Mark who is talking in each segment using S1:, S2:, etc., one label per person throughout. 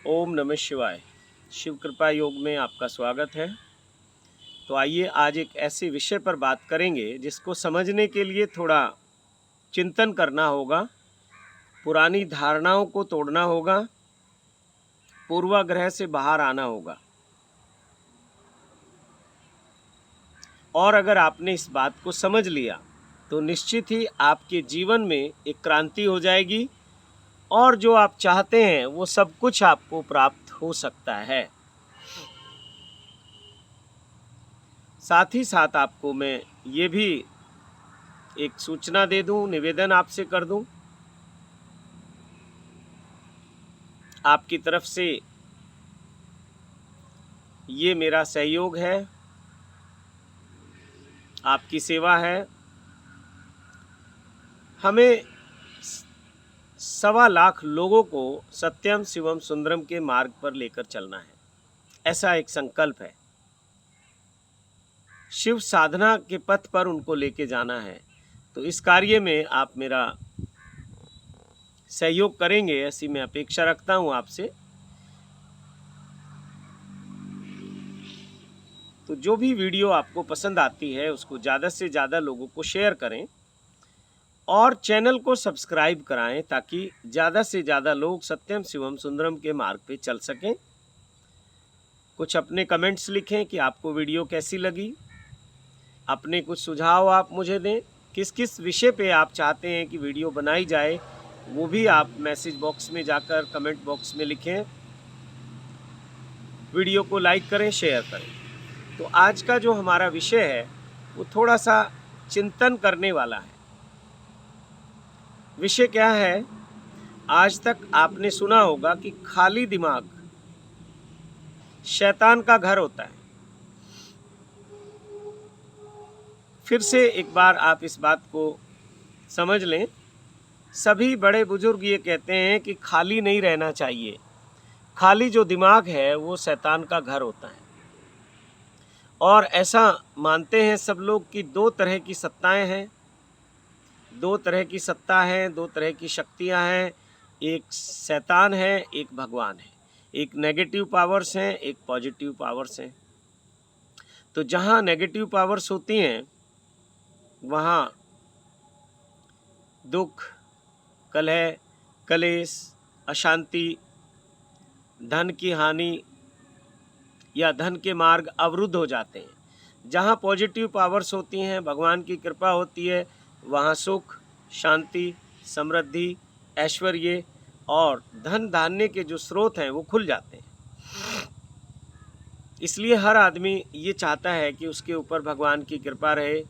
S1: ओम नमः शिवाय। शिव कृपा योग में आपका स्वागत है। तो आइए आज एक ऐसे विषय पर बात करेंगे जिसको समझने के लिए थोड़ा चिंतन करना होगा, पुरानी धारणाओं को तोड़ना होगा, पूर्वाग्रह से बाहर आना होगा। और अगर आपने इस बात को समझ लिया तो निश्चित ही आपके जीवन में एक क्रांति हो जाएगी और जो आप चाहते हैं वो सब कुछ आपको प्राप्त हो सकता है। साथ ही साथ आपको मैं ये भी एक सूचना दे दूं, निवेदन आपसे कर दूं। आपकी तरफ से ये मेरा सहयोग है, आपकी सेवा है। हमें 1.25 लाख लोगों को सत्यम शिवम सुंदरम के मार्ग पर लेकर चलना है, ऐसा एक संकल्प है। शिव साधना के पथ पर उनको लेके जाना है। तो इस कार्य में आप मेरा सहयोग करेंगे ऐसी मैं अपेक्षा रखता हूं आपसे। तो जो भी वीडियो आपको पसंद आती है उसको ज़्यादा से ज़्यादा लोगों को शेयर करें और चैनल को सब्सक्राइब कराएं ताकि ज़्यादा से ज़्यादा लोग सत्यम शिवम सुंदरम के मार्ग पे चल सकें। कुछ अपने कमेंट्स लिखें कि आपको वीडियो कैसी लगी, अपने कुछ सुझाव आप मुझे दें, किस किस विषय पे आप चाहते हैं कि वीडियो बनाई जाए वो भी आप मैसेज बॉक्स में जाकर कमेंट बॉक्स में लिखें। वीडियो को लाइक करें, शेयर करें। तो आज का जो हमारा विषय है वो थोड़ा सा चिंतन करने वाला है। विषय क्या है? आज तक आपने सुना होगा कि खाली दिमाग शैतान का घर होता है। फिर से एक बार आप इस बात को समझ लें। सभी बड़े बुजुर्ग ये कहते हैं कि खाली नहीं रहना चाहिए। खाली जो दिमाग है वो शैतान का घर होता है। और ऐसा मानते हैं सब लोग कि 2 तरह की सत्ताएं हैं, 2 तरह की सत्ता है, 2 तरह की शक्तियां हैं। एक शैतान है, एक भगवान है। एक नेगेटिव पावर्स हैं, एक पॉजिटिव पावर्स हैं। तो जहाँ नेगेटिव पावर्स होती हैं वहाँ दुख, कलह, कलेश, अशांति, धन की हानि या धन के मार्ग अवरुद्ध हो जाते हैं। जहाँ पॉजिटिव पावर्स होती हैं, भगवान की कृपा होती है, वहाँ सुख, शांति, समृद्धि, ऐश्वर्य और धन धान्य के जो स्रोत हैं वो खुल जाते हैं। इसलिए हर आदमी ये चाहता है कि उसके ऊपर भगवान की कृपा रहे,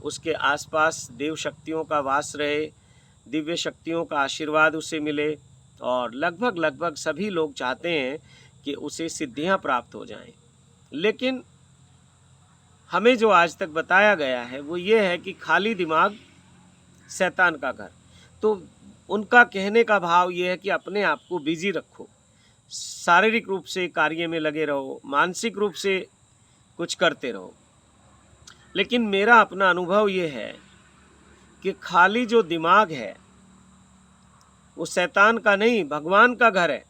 S1: उसके आसपास देव शक्तियों का वास रहे, दिव्य शक्तियों का आशीर्वाद उसे मिले। और लगभग सभी लोग चाहते हैं कि उसे सिद्धियां प्राप्त हो जाएं। लेकिन हमें जो आज तक बताया गया है वो ये है कि खाली दिमाग शैतान का घर। तो उनका कहने का भाव ये है कि अपने आप को बिजी रखो, शारीरिक रूप से कार्य में लगे रहो, मानसिक रूप से कुछ करते रहो। लेकिन मेरा अपना अनुभव ये है कि खाली जो दिमाग है वो शैतान का नहीं, भगवान का घर है।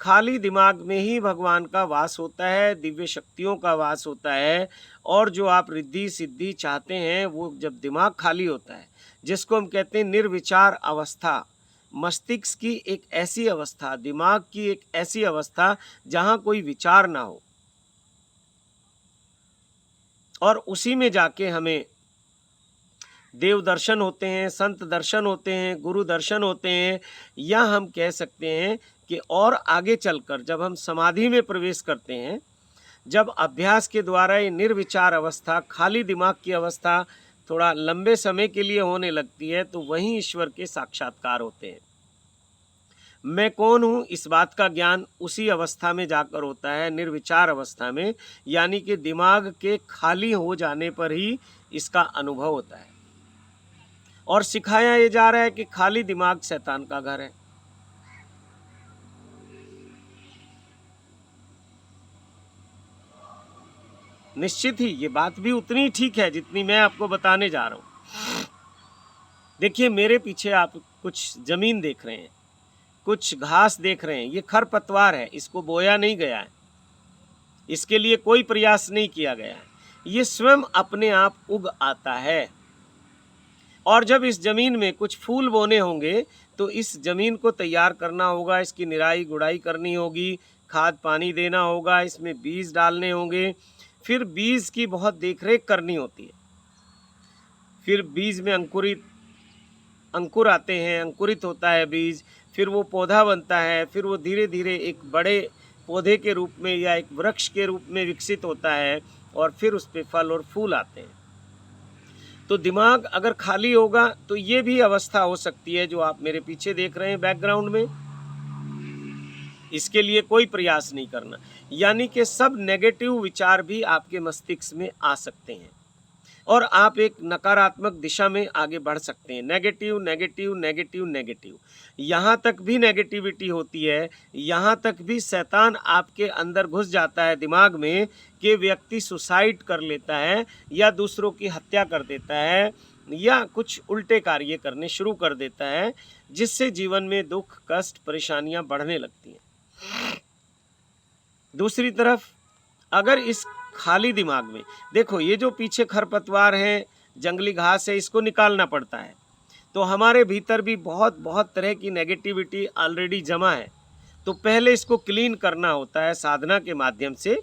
S1: खाली दिमाग में ही भगवान का वास होता है, दिव्य शक्तियों का वास होता है। और जो आप रिद्धि सिद्धि चाहते हैं वो जब दिमाग खाली होता है, जिसको हम कहते हैं निर्विचार अवस्था, मस्तिष्क की एक ऐसी अवस्था, दिमाग की एक ऐसी अवस्था जहाँ कोई विचार ना हो, और उसी में जाके हमें देव दर्शन होते हैं, संत दर्शन होते हैं, गुरु दर्शन होते हैं। या हम कह सकते हैं कि और आगे चलकर जब हम समाधि में प्रवेश करते हैं, जब अभ्यास के द्वारा ये निर्विचार अवस्था, खाली दिमाग की अवस्था थोड़ा लंबे समय के लिए होने लगती है, तो वहीं ईश्वर के साक्षात्कार होते हैं। मैं कौन हूँ इस बात का ज्ञान उसी अवस्था में जाकर होता है, निर्विचार अवस्था में, यानी कि दिमाग के खाली हो जाने पर ही इसका अनुभव होता है। और सिखाया ये जा रहा है कि खाली दिमाग शैतान का घर है। निश्चित ही ये बात भी उतनी ठीक है जितनी मैं आपको बताने जा रहा हूँ। देखिए, मेरे पीछे आप कुछ जमीन देख रहे हैं, कुछ घास देख रहे हैं, ये खरपतवार है, इसको बोया नहीं गया है, इसके लिए कोई प्रयास नहीं किया गया है, ये स्वयं अपने आप उग आता है। और जब इस ज़मीन में कुछ फूल बोने होंगे तो इस ज़मीन को तैयार करना होगा, इसकी निराई गुड़ाई करनी होगी, खाद पानी देना होगा, इसमें बीज डालने होंगे, फिर बीज की बहुत देखरेख करनी होती है, फिर बीज में अंकुर आते हैं, अंकुरित होता है बीज, फिर वो पौधा बनता है, फिर वो धीरे धीरे एक बड़े पौधे के रूप में या एक वृक्ष के रूप में विकसित होता है और फिर उस पे फल और फूल आते हैं। तो दिमाग अगर खाली होगा तो ये भी अवस्था हो सकती है जो आप मेरे पीछे देख रहे हैं बैकग्राउंड में। इसके लिए कोई प्रयास नहीं करना, यानी कि सब नेगेटिव विचार भी आपके मस्तिष्क में आ सकते हैं और आप एक नकारात्मक दिशा में आगे बढ़ सकते हैं। नेगेटिव नेगेटिव नेगेटिव नेगेटिव, यहाँ तक भी नेगेटिविटी होती है, यहाँ तक भी शैतान आपके अंदर घुस जाता है दिमाग में कि व्यक्ति सुसाइड कर लेता है या दूसरों की हत्या कर देता है या कुछ उल्टे कार्य करने शुरू कर देता है, जिससे जीवन में दुख कष्ट परेशानियां बढ़ने लगती हैं। दूसरी तरफ अगर इस खाली दिमाग में देखो, ये जो पीछे खरपतवार है, जंगली घास है, इसको निकालना पड़ता है, तो हमारे भीतर भी बहुत बहुत तरह की नेगेटिविटी ऑलरेडी जमा है। तो पहले इसको क्लीन करना होता है साधना के माध्यम से।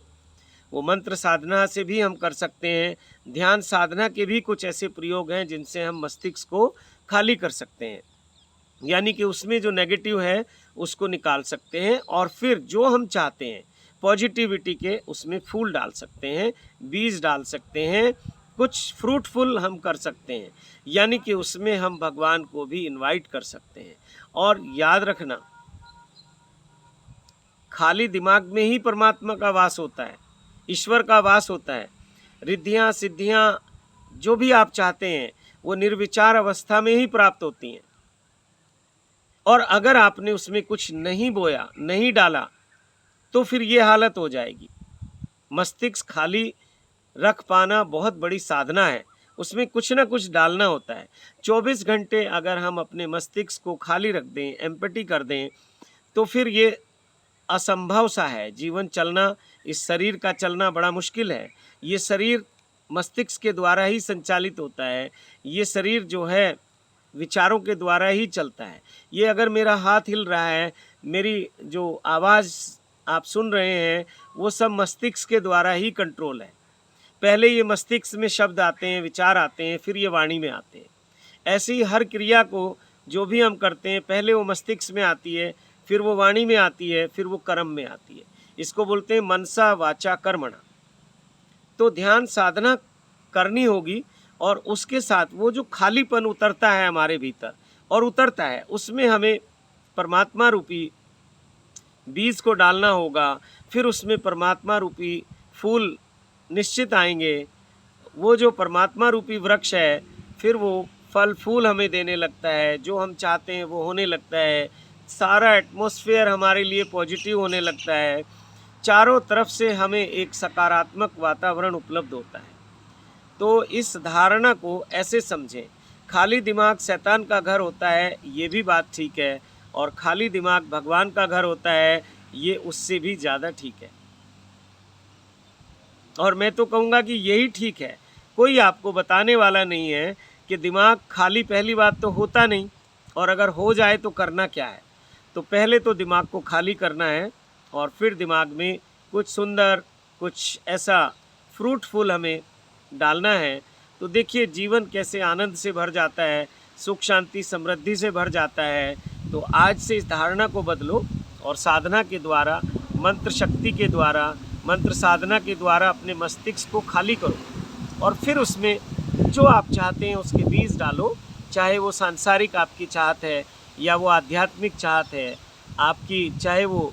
S1: वो मंत्र साधना से भी हम कर सकते हैं, ध्यान साधना के भी कुछ ऐसे प्रयोग हैं जिनसे हम मस्तिष्क को खाली कर सकते हैं, यानी कि उसमें जो नेगेटिव है उसको निकाल सकते हैं और फिर जो हम चाहते हैं पॉजिटिविटी के उसमें फूल डाल सकते हैं, बीज डाल सकते हैं, कुछ फ्रूटफुल हम कर सकते हैं, यानी कि उसमें हम भगवान को भी इनवाइट कर सकते हैं। और याद रखना, खाली दिमाग में ही परमात्मा का वास होता है, ईश्वर का वास होता है। रिद्धियाँ सिद्धियाँ जो भी आप चाहते हैं वो निर्विचार अवस्था में ही प्राप्त होती हैं। और अगर आपने उसमें कुछ नहीं बोया, नहीं डाला, तो फिर ये हालत हो जाएगी। मस्तिष्क खाली रख पाना बहुत बड़ी साधना है, उसमें कुछ ना कुछ डालना होता है। 24 घंटे अगर हम अपने मस्तिष्क को खाली रख दें, एम्पैथी कर दें, तो फिर ये असंभव सा है। जीवन चलना, इस शरीर का चलना बड़ा मुश्किल है। ये शरीर मस्तिष्क के द्वारा ही संचालित होता है, ये शरीर जो है विचारों के द्वारा ही चलता है। ये अगर मेरा हाथ हिल रहा है, मेरी जो आवाज़ आप सुन रहे हैं, वो सब मस्तिष्क के द्वारा ही कंट्रोल है। पहले ये मस्तिष्क में शब्द आते हैं, विचार आते हैं, फिर ये वाणी में आते हैं। ऐसे ही हर क्रिया को जो भी हम करते हैं, पहले वो मस्तिष्क में आती है, फिर वो वाणी में आती है, फिर वो कर्म में आती है। इसको बोलते हैं मनसा वाचा कर्मणा। तो ध्यान साधना करनी होगी और उसके साथ वो जो खालीपन उतरता है हमारे भीतर और उतरता है, उसमें हमें परमात्मा रूपी बीज को डालना होगा। फिर उसमें परमात्मा रूपी फूल निश्चित आएंगे। वो जो परमात्मा रूपी वृक्ष है, फिर वो फल फूल हमें देने लगता है, जो हम चाहते हैं वो होने लगता है। सारा एटमॉस्फेयर हमारे लिए पॉजिटिव होने लगता है। चारों तरफ से हमें एक सकारात्मक वातावरण उपलब्ध होता है। तो इस धारणा को ऐसे समझें, खाली दिमाग शैतान का घर होता है, ये भी बात ठीक है, और खाली दिमाग भगवान का घर होता है, ये उससे भी ज़्यादा ठीक है। और मैं तो कहूँगा कि यही ठीक है। कोई आपको बताने वाला नहीं है कि दिमाग खाली, पहली बात तो होता नहीं, और अगर हो जाए तो करना क्या है। तो पहले तो दिमाग को खाली करना है और फिर दिमाग में कुछ सुंदर, कुछ ऐसा फ्रूटफुल हमें डालना है। तो देखिए जीवन कैसे आनंद से भर जाता है, सुख शांति समृद्धि से भर जाता है। तो आज से इस धारणा को बदलो और साधना के द्वारा, मंत्र शक्ति के द्वारा, मंत्र साधना के द्वारा अपने मस्तिष्क को खाली करो और फिर उसमें जो आप चाहते हैं उसके बीज डालो। चाहे वो सांसारिक आपकी चाहत है या वो आध्यात्मिक चाहत है आपकी, चाहे वो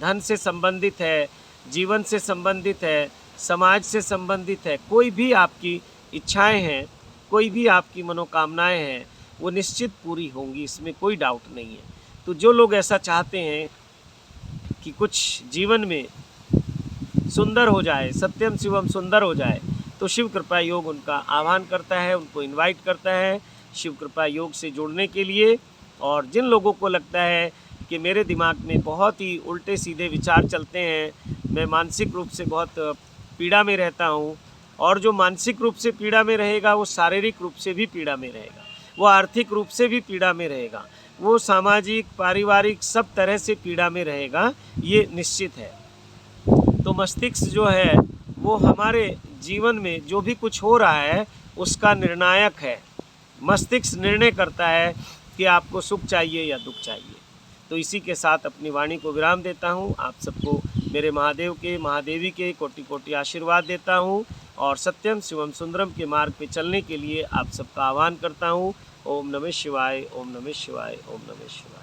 S1: धन से संबंधित है, जीवन से संबंधित है, समाज से संबंधित है, कोई भी आपकी इच्छाएं हैं, कोई भी आपकी मनोकामनाएं हैं, वो निश्चित पूरी होंगी, इसमें कोई डाउट नहीं है। तो जो लोग ऐसा चाहते हैं कि कुछ जीवन में सुंदर हो जाए, सत्यम शिवम सुंदर हो जाए, तो शिव कृपा योग उनका आह्वान करता है, उनको इनवाइट करता है शिव कृपा योग से जुड़ने के लिए। और जिन लोगों को लगता है कि मेरे दिमाग में बहुत ही उल्टे सीधे विचार चलते हैं, मैं मानसिक रूप से बहुत पीड़ा में रहता हूँ। और जो मानसिक रूप से पीड़ा में रहेगा वो शारीरिक रूप से भी पीड़ा में रहेगा, वो आर्थिक रूप से भी पीड़ा में रहेगा, वो सामाजिक पारिवारिक सब तरह से पीड़ा में रहेगा, ये निश्चित है। तो मस्तिष्क जो है वो हमारे जीवन में जो भी कुछ हो रहा है उसका निर्णायक है। मस्तिष्क निर्णय करता है कि आपको सुख चाहिए या दुख चाहिए। तो इसी के साथ अपनी वाणी को विराम देता हूँ। आप सबको मेरे महादेव के महादेवी के कोटि कोटि आशीर्वाद देता हूँ और सत्यम शिवम सुंदरम के मार्ग पे चलने के लिए आप सबका आह्वान करता हूँ। ओम नमः शिवाय, ओम नमः शिवाय, ओम नमः शिवाय।